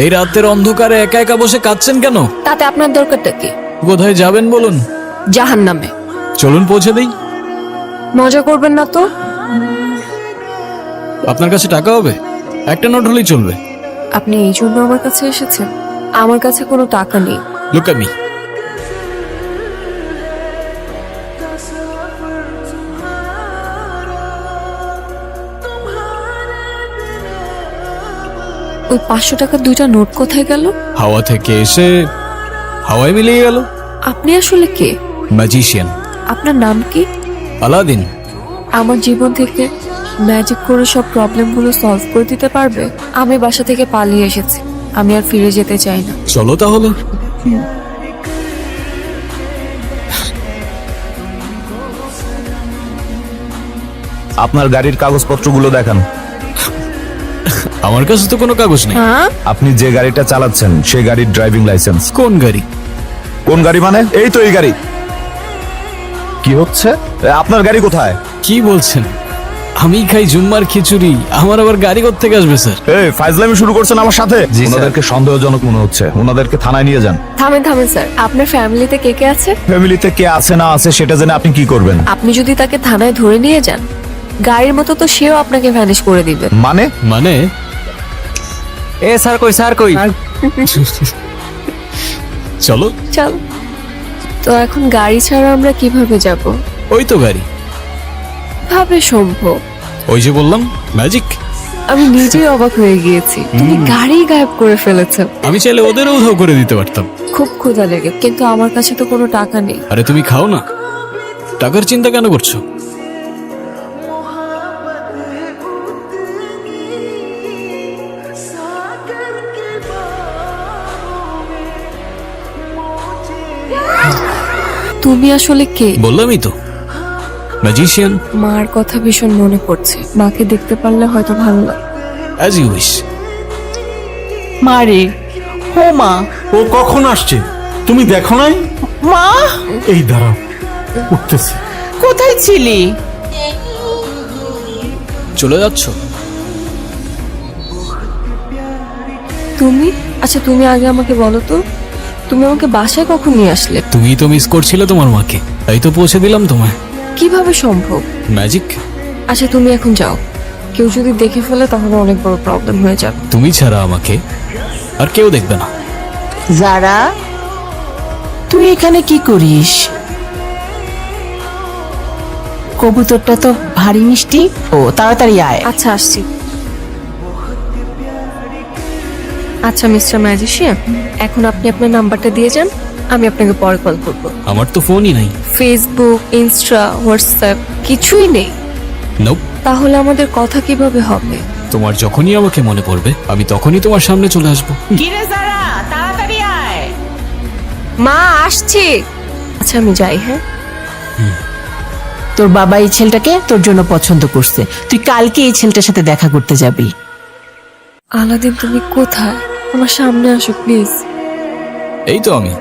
এই রাতের অন্ধকারে একা একা বসে কাঁদছেন কেন? তাতে আপনার দরকারটা কি? কোথায় যাবেন বলুন? জাহান্নামে। চলুন পৌঁছে দেই। মজা করবেন না তো? আপনার কাছে টাকা হবে? একটা নোট হলেই চলবে। আপনি এই জন্য আমার কাছে এসেছেন? আমার কাছে কোনো টাকা নেই। Look at me. ওই 500 টাকার 2টা নোট কোথায় গেল? হাওয়া থেকে এসে হাওয়ায় মিলিয়ে গেল। আপনি আসলে কে? ম্যাজিশিয়ান। আপনার নাম কি? আলাদিন। আমার জীবন থেকে ম্যাজিক করে সব প্রবলেমগুলো সলভ করে দিতে পারবে? আমি বাসা থেকে পালিয়ে এসেছি, আমি আর ফিরে যেতে চাই না। চলো তাহলে। আপনার গাড়ির কাগজপত্রগুলো দেখান। আমার কাছে তো কোনো কাগজ নেই। হ্যাঁ, আপনি যে গাড়িটা চালাচ্ছেন সেই গাড়ির ড্রাইভিং লাইসেন্স। কোন গাড়ি? কোন গাড়ি মানে? এই তো এই গাড়ি। কি হচ্ছে? আপনার গাড়ি কোথায়? কি বলছেন? আমি খাই জুম্মার খিচুড়ি, আমার আবার গাড়ি কোত্থেকে আসবে স্যার? এই ফাইজলামি শুরু করছেন আমার সাথে? জি, স্যার। ওনাদেরকে সন্দেহজনক মনে হচ্ছে, ওনাদেরকে থানায় নিয়ে যান। থামেন থামেন স্যার, আপনার ফ্যামিলিতে কে কে আছে? ফ্যামিলিতে কে আছে না আছে সেটা জেনে আপনি কি করবেন? আপনি যদি তাকে থানায় ধরে নিয়ে যান, গাড়ির মতো তো সেও আপনাকে ভ্যানিশ করে দিবে। মানে? মানে এ স্যার কই, স্যার কই? চলো। চল। তো এখন গাড়ি ছাড়া আমরা কিভাবে যাব? ওই তো গাড়ি। ভাবে সম্ভব? ওই যে বললাম ম্যাজিক। আমি নিজেই অবাক হয়ে গিয়েছি, তুমি গাড়ি গায়েব করে ফেলেছো। আমি চাইলে ওদেরও উধাও করে দিতে পারতাম। খুব ক্ষুধা লেগে, কিন্তু আমার কাছে তো কোনো টাকা নেই। আরে তুমি খাও না, টাকার চিন্তা কেন করছো? তুমি আসলে কে? বললামই তো, ম্যাজিশিয়ান। মার কথা ভীষণ মনে পড়ছে, মাকে দেখতে পারলে হয়তো ভালো লাগে। As you wish. মারে, ও মা, ও কখন আসছে তুমি দেখো নাই? মা এই দাঁড়াও, উঠতেছি। কোথায় ছিলি? চলে যাচ্ছ? তুমি? আচ্ছা তুমি আগে আমাকে বলো তো, তুমি আমাকে বাসায় কখন নিয়ে আসলে? তুমি তো মিস করছিলে তোমার মাকে, তাই তো পৌঁছে দিলাম তোমায়। কিভাবে সম্ভব? ম্যাজিক। আচ্ছা তুমি এখন যাও, কেউ যদি দেখে ফেলে তাহলে অনেক বড় প্রবলেম হয়ে যাবে। তুমি ছাড়া আমাকে আর কেউ দেখবে না। যারা, তুই এখানে কি করিস? কবুতরটা তো ভারী মিষ্টি। ও তাড়াতাড়ি আয়। আচ্ছা আসছি। আচ্ছা মিস্টার ম্যাজিশিয়ান, এখন আপনি আপনার নাম্বারটা দিয়ে যান, আমি আপনাকে পরে কল করব। আমার তো ফোনই নাই। ফেসবুক, ইনস্টা, হোয়াটসঅ্যাপ কিছুই নেই। নোপ। তাহলে আমাদের কথা কিভাবে হবে? তোমার যখনই আমাকে মনে পড়বে আমি তখনই তোমার সামনে চলে আসবো। কিরে যারা, তাড়াতাড়ি আয়। মা আসছি। আচ্ছা আমি যাই। হ্যাঁ, তোর বাবা এই ছেলেটাকে তোর জন্য পছন্দ করছে, তুই কালকে এই ছেলেটার সাথে দেখা করতে যাবি। আলাদিন তুমি কোথায়? আমার সামনে আসো প্লিজ। এই তো আমি।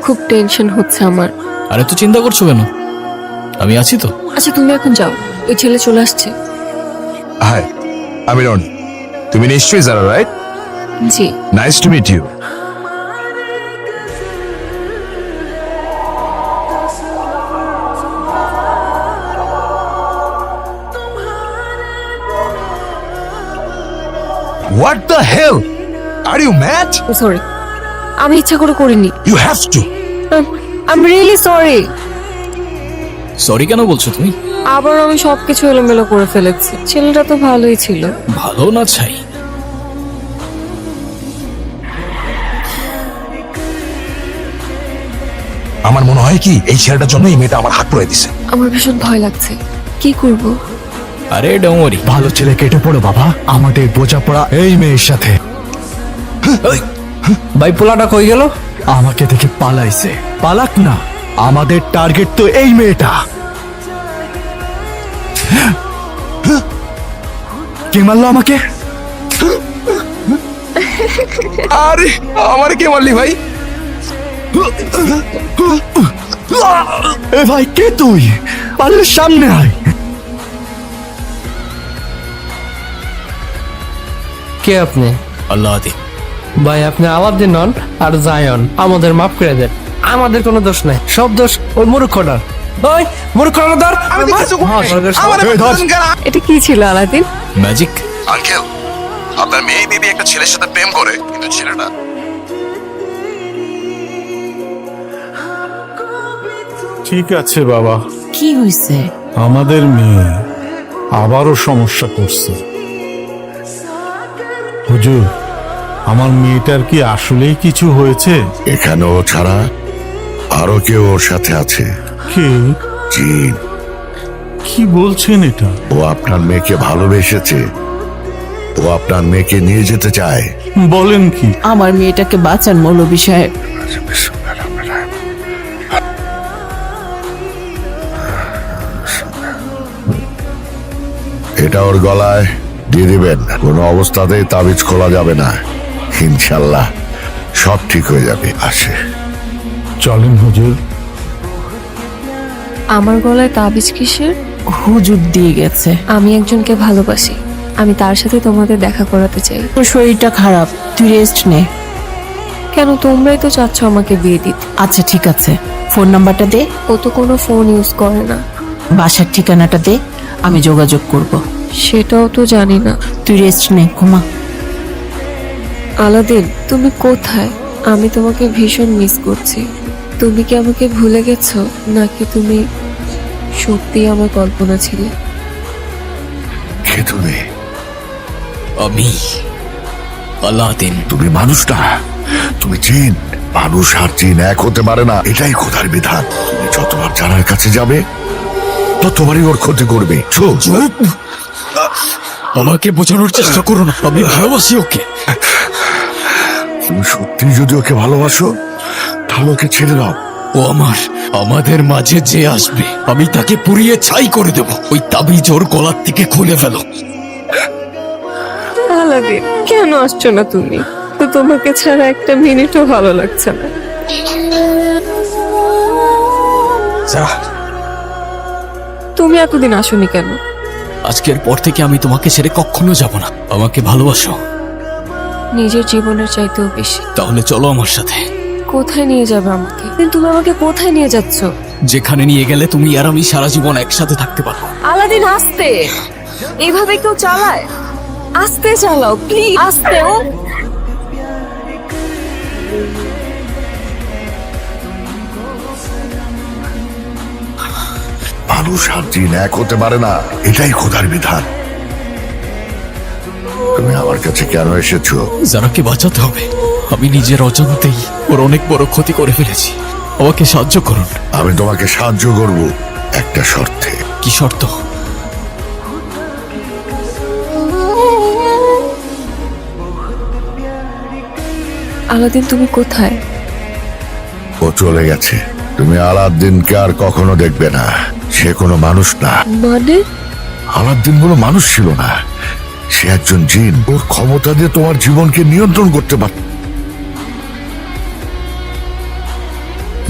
খুব টেনশন হচ্ছে আমার। আরে তো চিন্তা করছো কেন, আমি আছি তো। আচ্ছা তুমি এখন যাও, ওই ছেলে চলে আসছে। হাই, আমি রনি। তুমি নিশ্চয়ই যারা, রাইট? জি। Nice to meet you. What the hell? Are you mad? Sorry, আমি ইচ্ছা করে করিনি। You have to. I am really sorry. Sorry কেন বলছো তুমি? আবার আমি সবকিছু এলোমেলো করে ফেলেছি। ছেলেটা তো ভালোই ছিল। ভালো না চাই? আমার মনে হয় কি এই ছেলেটার জন্য এই মেয়েটা আমার হাত পড়ে দিছে। আমার ভীষণ ভয় লাগছে, কি করব? আরে ডোমরি, ভালো ছেলে কেটে পড়ো বাবা, আমাদের বোঝাপড়া এই মেয়ের সাথে। ভাই পোলাটা কই গেল? আমাকে দেখে পালাইছে। পালাক না, আমাদের টার্গেট তো এই মেয়েটা। কে মারলো আমাকে? আরে আমার কে মারলি ভাই? এ ভাই কে তুই? পারলে সামনে আয়। কে আপনি? আল্লাহ আদি। ভাই আপনি আলাদিন নন আর জায়ন, আমাদের মাফ করে দেন, আমাদের কোনো দোষ নাই, সব দোষ ওই মূর্খটার। ওই মূর্খটার ধর। এটা কি ছিল আলাদিন? ম্যাজিক। আঙ্কেল, আপনার মেয়ে বেবি একটা ছেলের সাথে প্রেম করে, কিন্তু ছেলেটা ঠিক আছে বাবা, কি হয়েছে? আমাদের মেয়ে আবারও সমস্যা করছে। হুজুর, আমার মেয়েটার কি আসলেই কিছু হয়েছে? এখানে ও ছাড়া আরো কেউ ওর সাথে আছে। কে? জিন। কি বলছেন এটা? ও আপনার মেয়েকে ভালোবেসেছে, ও আপনার মেয়েকে নিয়ে যেতে চায়। বলেন কি? আমার মেয়েটাকে বাঁচান মৌলভী সাহেব। এটা ওর গলায় দিয়ে দিবেন, কোনো অবস্থাতেই তাবিজ খোলা যাবে না। ইনশাল্লাহ সব ঠিক হয়ে যাবে। আসে। চলেন হুজুর। আমার গলায় তাবিজ কিসের? হুজুর দিয়ে গেছে। আমি একজনকে ভালোবাসি, আমি তার সাথে তোমাদের দেখা করাতে চাই। তোর শরীরটা খারাপ, তুই রেস্ট নে। কেন, তোমরাই তো চাচ্ছ আমাকে বিয়ে দিতে। আচ্ছা ঠিক আছে, ফোন নাম্বারটা দে, ও তো কোনো ফোন ইউজ করে না। বাসার ঠিকানাটা দে, আমি যোগাযোগ করব। সেটাও তো জানি না। তুই রেস্ট নে, ঘুমা। আলাদিন, তুমি কোথায়? আমি তোমাকে ভীষণ মিস করছি। তুমি কি আমাকে ভুলে গেছো, নাকি তুমি সত্যি আমার কল্পনা ছিলে? কে তুমি? আমি আলাদিন। তুমি মানুষ না, তুমি জিন। মানুষ আর জিন এক হতে পারে না, এটাই খোদার বিধান। তুমি যতবার জানার কাছে যাবে ততবারই ওর ক্ষতি করবে। চুপ। আমাকে বোঝানোর চেষ্টা করো না, আমি ভালোবাসি ওকে। তুমি সত্যি যদি ওকে ভালোবাসো তাহলে ওকে ছেড়ে দাও। ও আমাদের মাঝে যে আসবে আমি তাকে পুড়িয়ে ছাই করে দেব। ওই তাবিজ ওর গলার থেকে খুলে ফেলো। আলাদিন, কেন আসছো না তুমি? তো তোমাকে ছাড়া একটা মিনিটও ভালো লাগছে না। তুমি এতদিন আসোনি কেন? আজকের পর থেকে আমি তোমাকে ছেড়ে কখনো যাব না। আমাকে ভালোবাসো? নিজের জীবনের চাইতেও বেশি। তাহলে চলো আমার সাথে। কোথায় নিয়ে যাবে আমাকে? তুমি আমাকে কোথায় নিয়ে যাচ্ছ? যেখানে নিয়ে গেলে তুমি আর আমি সারা জীবন একসাথে থাকতে পারবো। আলাদিন, আস্তে। এভাবে কেউ চালায়? আস্তে চালাও প্লিজ, আস্তে। ও মানুষ আর জিন এক হতে পারে না, এটাই খোদার বিধান। তুমি আমার কাছে কেন এসেছো? যারাকে বাঁচাতে হবে। আমি নিজের অজান্তেই ওর অনেক বড় ক্ষতি করে ফেলেছি। আমাকে সাহায্য করুন। আমি তোমাকে সাহায্য করব একটা শর্তে। কি শর্ত? আলাদিন, তুমি কোথায়? ও চলে গেছে। তুমি আলাদ্দিনকে আর কখনো দেখবে না। সে কোনো মানুষ না। মানে? আলাদ্দিন কোনো মানুষ ছিল না, সে একজন জিন। ওর ক্ষমতা দিয়ে তোমার জীবনকে নিয়ন্ত্রণ করতে পারত।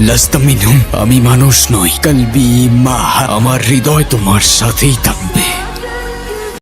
লাস্তা মিনহুম। আমি মানুষ নই। কলবি মা, আমার হৃদয় তোমার সাথেই থাকবে।